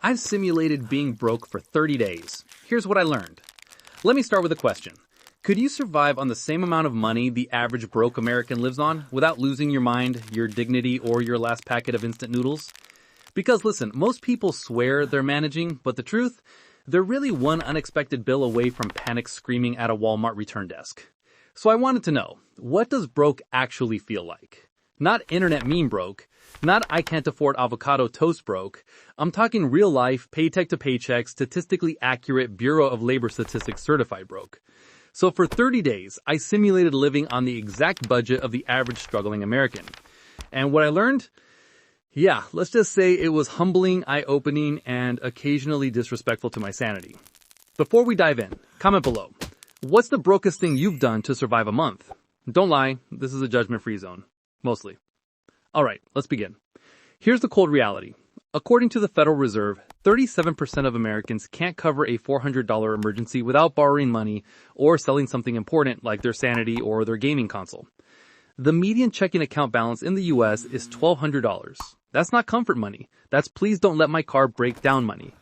I've simulated being broke for 30 days. Here's what I learned. Let me start with a question. Could you survive on the same amount of money the average broke American lives on without losing your mind, your dignity, or your last packet of instant noodles? Because listen, most people swear they're managing, but the truth? They're really one unexpected bill away from panic screaming at a Walmart return desk. So I wanted to know, what does broke actually feel like? Not internet meme broke, not I can't afford avocado toast broke. I'm talking real life, paycheck to paycheck, statistically accurate Bureau of Labor Statistics certified broke. So for 30 days, I simulated living on the exact budget of the average struggling American. And what I learned? Yeah, let's just say it was humbling, eye-opening, and occasionally disrespectful to my sanity. Before we dive in, comment below. What's the brokest thing you've done to survive a month? Don't lie, this is a judgment-free zone. Mostly. Alright, let's begin. Here's the cold reality. According to the Federal Reserve, 37% of Americans can't cover a $400 emergency without borrowing money or selling something important like their sanity or their gaming console. The median checking account balance in the US is $1,200. That's not comfort money. That's please don't let my car break down money.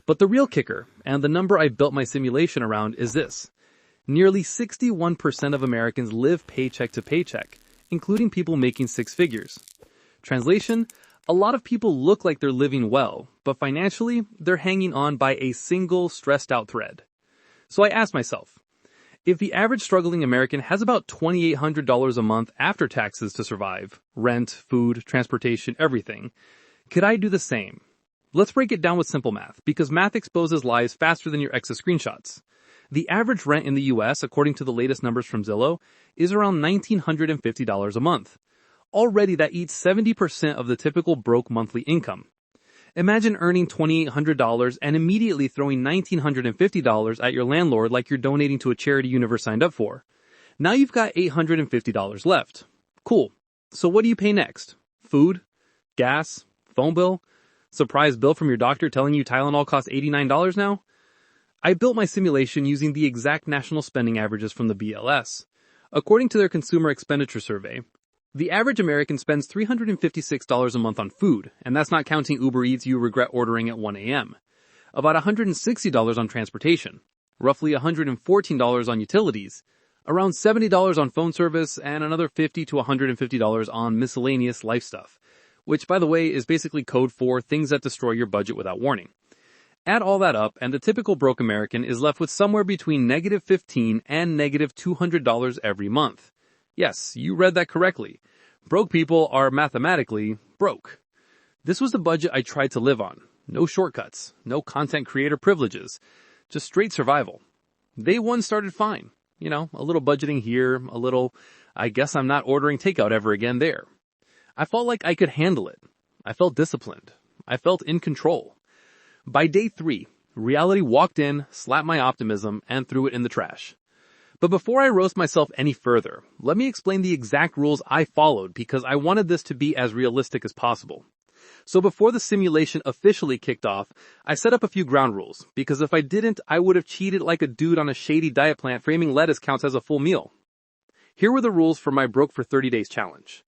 But the real kicker, and the number I built my simulation around, is this. Nearly 61% of Americans live paycheck to paycheck, including people making six figures. Translation, a lot of people look like they're living well, but financially, they're hanging on by a single stressed out thread. So I asked myself, if the average struggling American has about $2,800 a month after taxes to survive, rent, food, transportation, everything, could I do the same? Let's break it down with simple math, because math exposes lies faster than your ex's screenshots. The average rent in the US, according to the latest numbers from Zillow, is around $1,950 a month. Already that eats 70% of the typical broke monthly income. Imagine earning $2,800 and immediately throwing $1,950 at your landlord like you're donating to a charity you never signed up for. Now you've got $850 left. Cool. So what do you pay next? Food? Gas? Phone bill? Surprise bill from your doctor telling you Tylenol costs $89 now? I built my simulation using the exact national spending averages from the BLS. According to their consumer expenditure survey, the average American spends $356 a month on food, and that's not counting Uber Eats you regret ordering at 1 a.m. About $160 on transportation, roughly $114 on utilities, around $70 on phone service, and another $50 to $150 on miscellaneous life stuff, which, by the way, is basically code for things that destroy your budget without warning. Add all that up, and the typical broke American is left with somewhere between negative $15 and negative $200 every month. Yes, you read that correctly. Broke people are mathematically broke. This was the budget I tried to live on. No shortcuts, no content creator privileges, just straight survival. Day one started fine. You know, a little budgeting here, a little, I guess I'm not ordering takeout ever again there. I felt like I could handle it. I felt disciplined. I felt in control. By day 3, reality walked in, slapped my optimism, and threw it in the trash. But before I roast myself any further, let me explain the exact rules I followed because I wanted this to be as realistic as possible. So before the simulation officially kicked off, I set up a few ground rules, because if I didn't, I would have cheated like a dude on a shady diet plan framing lettuce counts as a full meal. Here were the rules for my Broke for 30 Days challenge.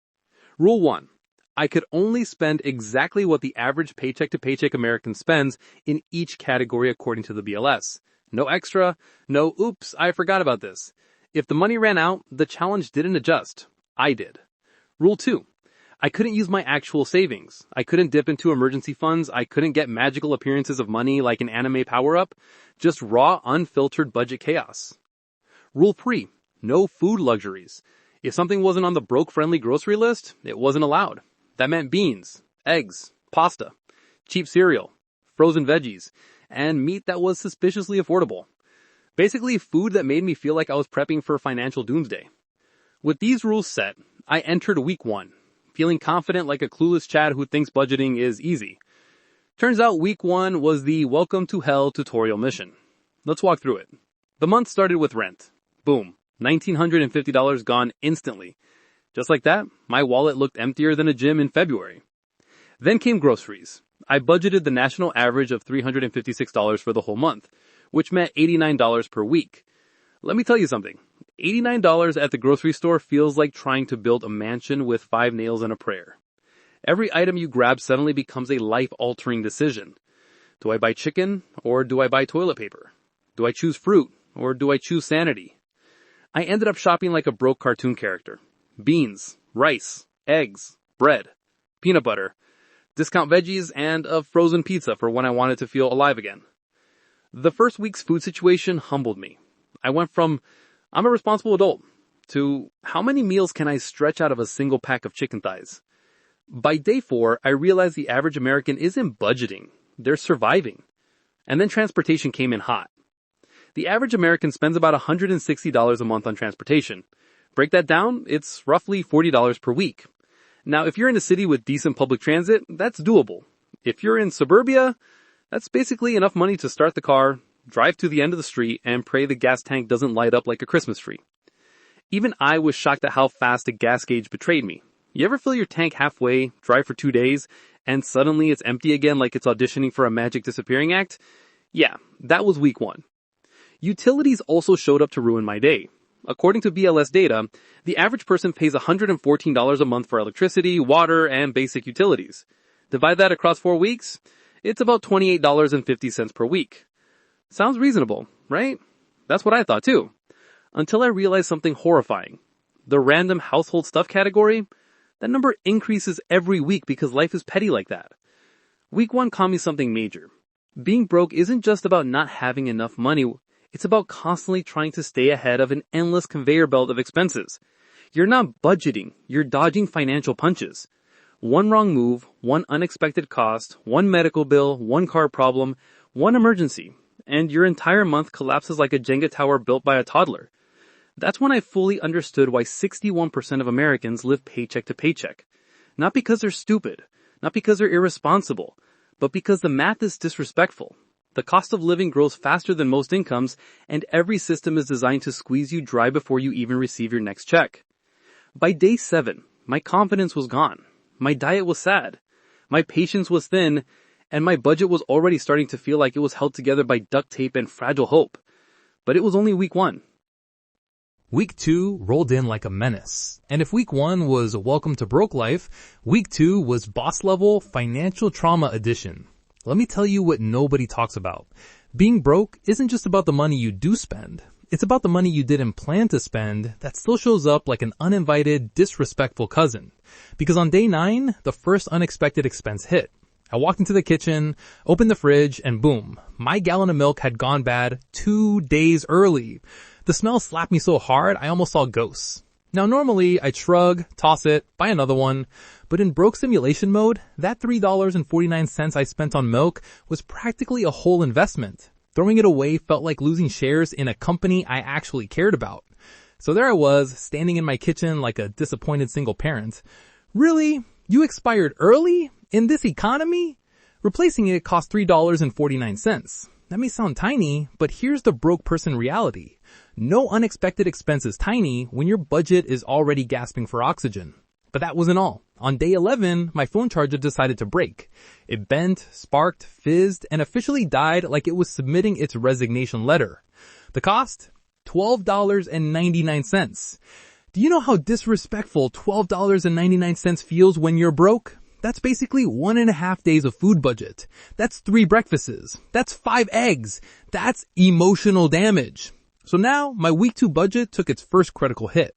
Rule 1. I could only spend exactly what the average paycheck-to-paycheck American spends in each category according to the BLS. No extra, no oops, I forgot about this. If the money ran out, the challenge didn't adjust. I did. Rule 2. I couldn't use my actual savings. I couldn't dip into emergency funds. I couldn't get magical appearances of money like an anime power-up. Just raw, unfiltered budget chaos. Rule 3. No food luxuries. If something wasn't on the broke-friendly grocery list, it wasn't allowed. That meant beans, eggs, pasta, cheap cereal, frozen veggies, and meat that was suspiciously affordable. Basically, food that made me feel like I was prepping for financial doomsday. With these rules set, I entered week 1, feeling confident like a clueless Chad who thinks budgeting is easy. Turns out week 1 was the Welcome to Hell tutorial mission. Let's walk through it. The month started with rent. Boom. $1,950 gone instantly. Just like that, my wallet looked emptier than a gym in February. Then came groceries. I budgeted the national average of $356 for the whole month, which meant $89 per week. Let me tell you something. $89 at the grocery store feels like trying to build a mansion with 5 nails and a prayer. Every item you grab suddenly becomes a life-altering decision. Do I buy chicken or do I buy toilet paper? Do I choose fruit or do I choose sanity? I ended up shopping like a broke cartoon character. Beans, rice, eggs, bread, peanut butter, discount veggies, and a frozen pizza for when I wanted to feel alive again. The first week's food situation humbled me. I went from, I'm a responsible adult, to how many meals can I stretch out of a single pack of chicken thighs? By day 4, I realized the average American isn't budgeting. They're surviving. And then transportation came in hot. The average American spends about $160 a month on transportation. Break that down, it's roughly $40 per week. Now, if you're in a city with decent public transit, that's doable. If you're in suburbia, that's basically enough money to start the car, drive to the end of the street, and pray the gas tank doesn't light up like a Christmas tree. Even I was shocked at how fast the gas gauge betrayed me. You ever fill your tank halfway, drive for 2 days, and suddenly it's empty again like it's auditioning for a magic disappearing act? Yeah, that was week 1. Utilities also showed up to ruin my day. According to BLS data, the average person pays $114 a month for electricity, water, and basic utilities. Divide that across 4 weeks, it's about $28.50 per week. Sounds reasonable, right? That's what I thought too. Until I realized something horrifying. The random household stuff category, that number increases every week because life is petty like that. Week 1 taught me something major. Being broke isn't just about not having enough money. It's about constantly trying to stay ahead of an endless conveyor belt of expenses. You're not budgeting, you're dodging financial punches. One wrong move, one unexpected cost, one medical bill, one car problem, one emergency, and your entire month collapses like a Jenga tower built by a toddler. That's when I fully understood why 61% of Americans live paycheck to paycheck. Not because they're stupid, not because they're irresponsible, but because the math is disrespectful. The cost of living grows faster than most incomes, and every system is designed to squeeze you dry before you even receive your next check. By day 7, my confidence was gone. My diet was sad. My patience was thin, and my budget was already starting to feel like it was held together by duct tape and fragile hope. But it was only week 1. Week 2 rolled in like a menace. And if week 1 was welcome to broke life, week 2 was boss level financial trauma edition. Let me tell you what nobody talks about. Being broke isn't just about the money you do spend. It's about the money you didn't plan to spend that still shows up like an uninvited, disrespectful cousin. Because on day 9, the first unexpected expense hit. I walked into the kitchen, opened the fridge, and boom, my gallon of milk had gone bad 2 days early. The smell slapped me so hard, I almost saw ghosts. Now normally, I'd shrug, toss it, buy another one, but in broke simulation mode, that $3.49 I spent on milk was practically a whole investment. Throwing it away felt like losing shares in a company I actually cared about. So there I was, standing in my kitchen like a disappointed single parent. Really? You expired early? In this economy? Replacing it cost $3.49. That may sound tiny, but here's the broke person reality. No unexpected expense is tiny when your budget is already gasping for oxygen. But that wasn't all. On day 11, my phone charger decided to break. It bent, sparked, fizzed, and officially died like it was submitting its resignation letter. The cost? $12.99. Do you know how disrespectful $12.99 feels when you're broke? That's basically 1.5 days of food budget. That's 3 breakfasts. That's 5 eggs. That's emotional damage. So now, my week 2 budget took its first critical hit.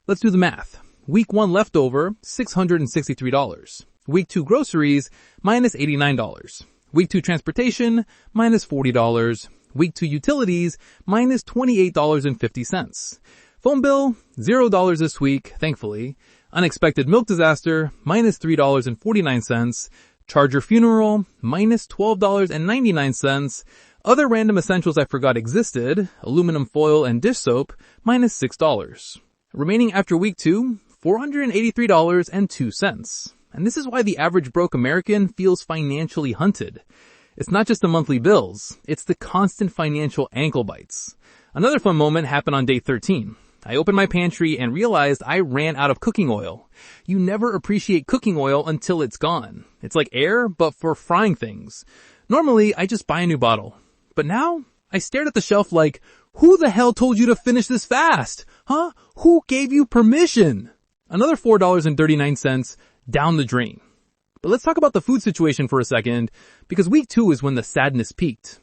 Let's do the math. Week 1 leftover, $663. Week 2 groceries, minus $89. Week 2 transportation, minus $40. Week 2 utilities, minus $28.50. Phone bill, $0 this week, thankfully. Unexpected milk disaster, minus $3.49. Charger funeral, minus $12.99. Other random essentials I forgot existed, aluminum foil and dish soap, minus $6. Remaining after week 2, $483.02. And this is why the average broke American feels financially hunted. It's not just the monthly bills, it's the constant financial ankle bites. Another fun moment happened on day 13. I opened my pantry and realized I ran out of cooking oil. You never appreciate cooking oil until it's gone. It's like air, but for frying things. Normally, I just buy a new bottle. But now, I stared at the shelf like, who the hell told you to finish this fast? Huh? Who gave you permission? Another $4.39 down the drain. But let's talk about the food situation for a second, because week 2 is when the sadness peaked.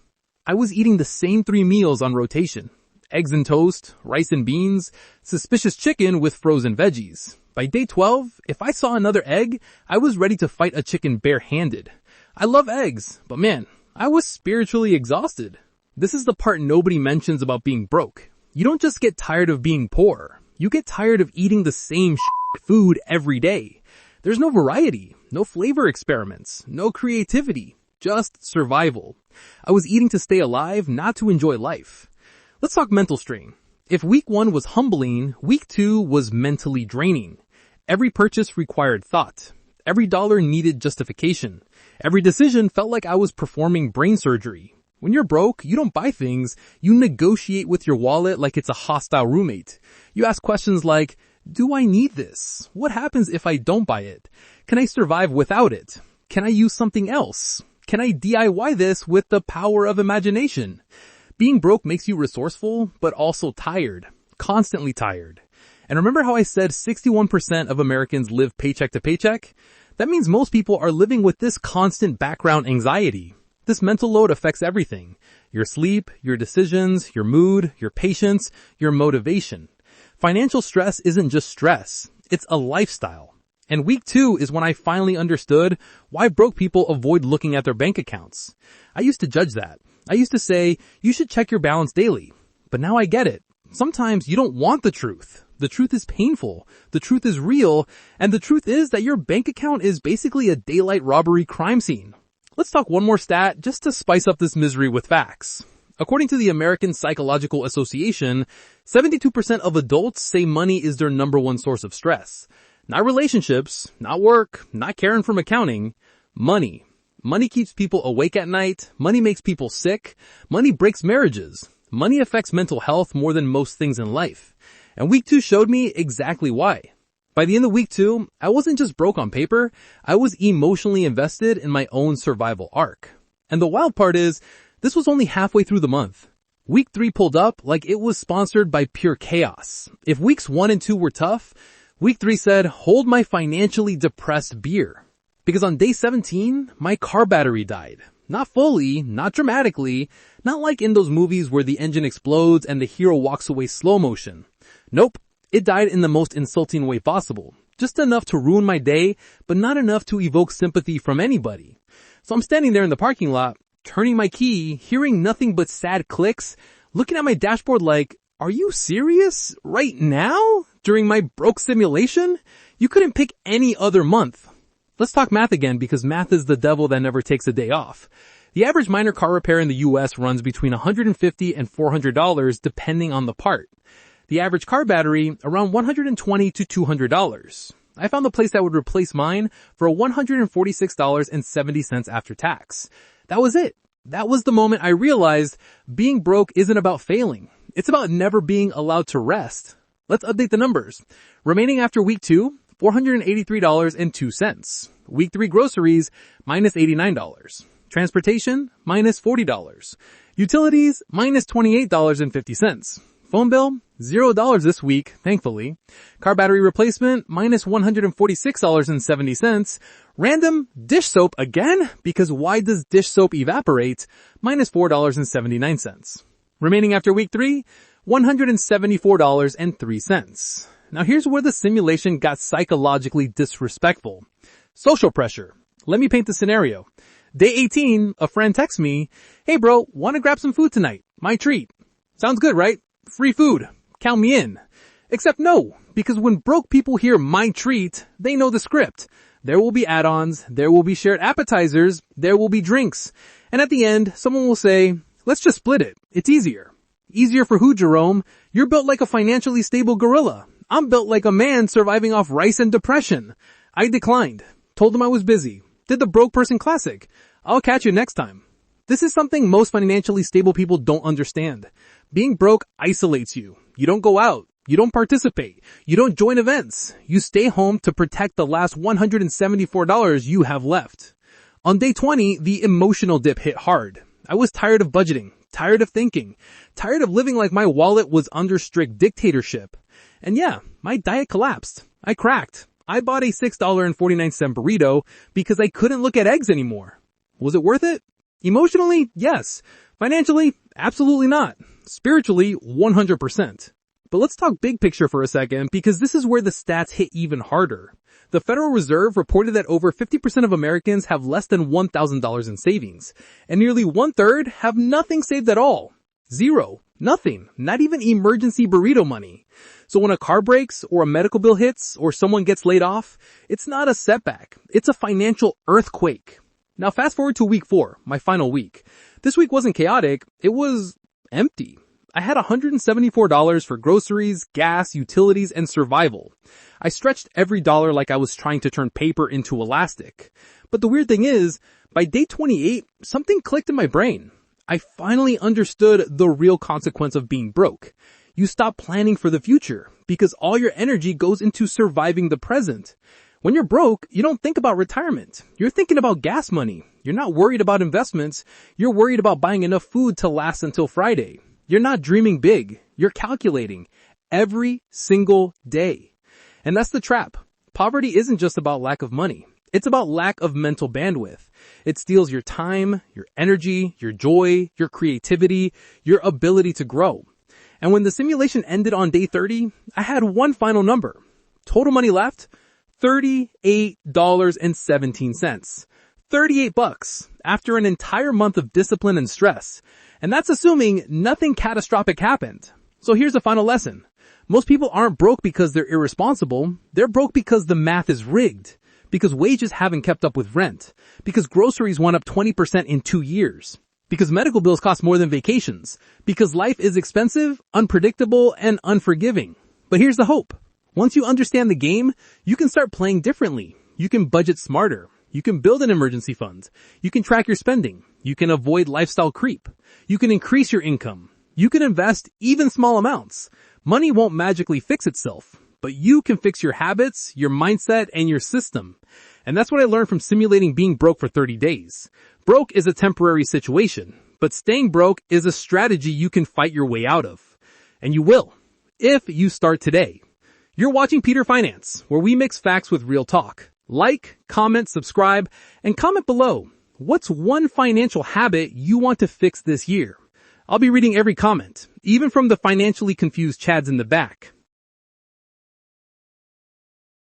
I was eating the same 3 meals on rotation. Eggs and toast, rice and beans, suspicious chicken with frozen veggies. By day 12, if I saw another egg, I was ready to fight a chicken barehanded. I love eggs, but man, I was spiritually exhausted. This is the part nobody mentions about being broke. You don't just get tired of being poor. You get tired of eating the same food every day. There's no variety, no flavor experiments, no creativity, just survival. I was eating to stay alive, not to enjoy life. Let's talk mental strain. If week 1 was humbling, week 2 was mentally draining. Every purchase required thought. Every dollar needed justification. Every decision felt like I was performing brain surgery. When you're broke, you don't buy things, you negotiate with your wallet like it's a hostile roommate. You ask questions like, do I need this? What happens if I don't buy it? Can I survive without it? Can I use something else? Can I DIY this with the power of imagination? Being broke makes you resourceful, but also tired. Constantly tired. And remember how I said 61% of Americans live paycheck to paycheck? That means most people are living with this constant background anxiety. This mental load affects everything. Your sleep, your decisions, your mood, your patience, your motivation. Financial stress isn't just stress. It's a lifestyle. And week 2 is when I finally understood why broke people avoid looking at their bank accounts. I used to judge that. I used to say, you should check your balance daily. But now I get it. Sometimes you don't want the truth. The truth is painful. The truth is real. And the truth is that your bank account is basically a daylight robbery crime scene. Let's talk one more stat just to spice up this misery with facts. According to the American Psychological Association, 72% of adults say money is their number 1 source of stress. Not relationships, not work, not caring from accounting, money. Money keeps people awake at night, money makes people sick, money breaks marriages, money affects mental health more than most things in life. And week 2 showed me exactly why. By the end of week 2, I wasn't just broke on paper, I was emotionally invested in my own survival arc. And the wild part is, this was only halfway through the month. Week 3 pulled up like it was sponsored by pure chaos. If weeks 1 and 2 were tough, week 3 said, hold my financially depressed beer. Because on day 17, my car battery died. Not fully, not dramatically, not like in those movies where the engine explodes and the hero walks away slow motion. Nope, it died in the most insulting way possible. Just enough to ruin my day, but not enough to evoke sympathy from anybody. So I'm standing there in the parking lot, turning my key, hearing nothing but sad clicks, looking at my dashboard like, are you serious? Right now? During my broke simulation? You couldn't pick any other month. Let's talk math again because math is the devil that never takes a day off. The average minor car repair in the US runs between $150 and $400 depending on the part. The average car battery around $120 to $200. I found the place that would replace mine for $146.70 after tax. That was it. That was the moment I realized being broke isn't about failing. It's about never being allowed to rest. Let's update the numbers. Remaining after week 2, $483.02. Week 3 groceries, minus $89. Transportation, minus $40. Utilities, minus $28.50. Phone bill, $0 this week, thankfully. Car battery replacement, minus $146.70. Random dish soap again, because why does dish soap evaporate? Minus $4.79. Remaining after week 3, $174.03. Now here's where the simulation got psychologically disrespectful. Social pressure. Let me paint the scenario. Day 18, a friend texts me, hey bro, wanna grab some food tonight? My treat. Sounds good, right? Free food. Count me in. Except no, because when broke people hear my treat, they know the script. There will be add-ons, there will be shared appetizers, there will be drinks. And at the end, someone will say, let's just split it. It's easier. Easier for who, Jerome? You're built like a financially stable gorilla. I'm built like a man surviving off rice and depression. I declined. Told him I was busy. Did the broke person classic. I'll catch you next time. This is something most financially stable people don't understand. Being broke isolates you. You don't go out. You don't participate. You don't join events. You stay home to protect the last $174 you have left. On day 20, the emotional dip hit hard. I was tired of budgeting, tired of thinking, tired of living like my wallet was under strict dictatorship. And yeah, my diet collapsed. I cracked. I bought a $6.49 burrito because I couldn't look at eggs anymore. Was it worth it? Emotionally, yes. Financially, absolutely not. Spiritually, 100%. But let's talk big picture for a second, because this is where the stats hit even harder. The Federal Reserve reported that over 50% of Americans have less than $1,000 in savings, and nearly 1/3 have nothing saved at all. Zero. Nothing. Not even emergency burrito money. So when a car breaks, or a medical bill hits, or someone gets laid off, it's not a setback. It's a financial earthquake. Now fast forward to week 4, my final week. This week wasn't chaotic, it was empty. I had $174 for groceries, gas, utilities, and survival. I stretched every dollar like I was trying to turn paper into elastic. But the weird thing is, by day 28, something clicked in my brain. I finally understood the real consequence of being broke. You stop planning for the future, because all your energy goes into surviving the present. When you're broke, you don't think about retirement. You're thinking about gas money. You're not worried about investments. You're worried about buying enough food to last until Friday. You're not dreaming big. You're calculating every single day. And that's the trap. Poverty isn't just about lack of money. It's about lack of mental bandwidth. It steals your time, your energy, your joy, your creativity, your ability to grow. And when the simulation ended on day 30, I had one final number. Total money left, $38.17. $38 after an entire month of discipline and stress. And that's assuming nothing catastrophic happened. So here's the final lesson. Most people aren't broke because they're irresponsible. They're broke because the math is rigged. Because wages haven't kept up with rent. Because groceries went up 20% in 2 years. Because medical bills cost more than vacations. Because life is expensive, unpredictable, and unforgiving. But here's the hope. Once you understand the game, you can start playing differently. You can budget smarter. You can build an emergency fund. You can track your spending. You can avoid lifestyle creep. You can increase your income. You can invest even small amounts. Money won't magically fix itself, but you can fix your habits, your mindset, and your system. And that's what I learned from simulating being broke for 30 days. Broke is a temporary situation, but staying broke is a strategy you can fight your way out of. And you will, if you start today. You're watching Peter Finance, where we mix facts with real talk. Like, comment, subscribe, and comment below. What's one financial habit you want to fix this year? I'll be reading every comment, even from the financially confused Chads in the back.